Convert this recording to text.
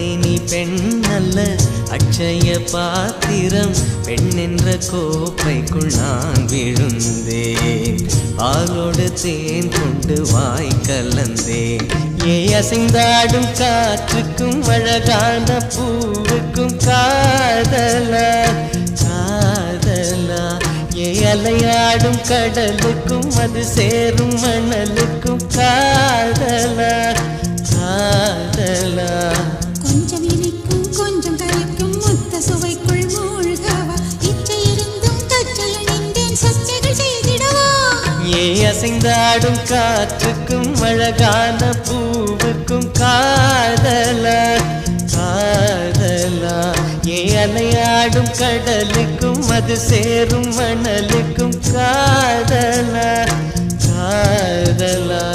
பெண்ணே நீ பெண்ணல்ல அட்சய பாத்திரம், பெண் என்ற கோப்பைக்குள் நான் விழுந்தேன், பாலோடு தேன் கொண்டு வாய் கலந்தேன். ஏ அசைந்தாடும் காற்றுக்கும் அழகான பூவுக்கும் காதலா காதலா, ஏ அலையாடும் கடலுக்கும் அது சேரும் மணலுக்கும் காதலா காதலா. கொஞ்சம் இனிக்கும் கொஞ்சம் கரைக்கும் முத்த சுவைக்குள் மூழ்கவா, இச்சை இருந்தும் தச்சையில் நின்றேன் சச்சைகள் செய்திடவா. ஏ அசைந்தாடும் காற்றுக்கும் அழகான பூவுக்கும் காதலா காதலா, ஏ அலையாடும் கடலுக்கும் அது சேரும் மணலுக்கும் காதலா காதலா.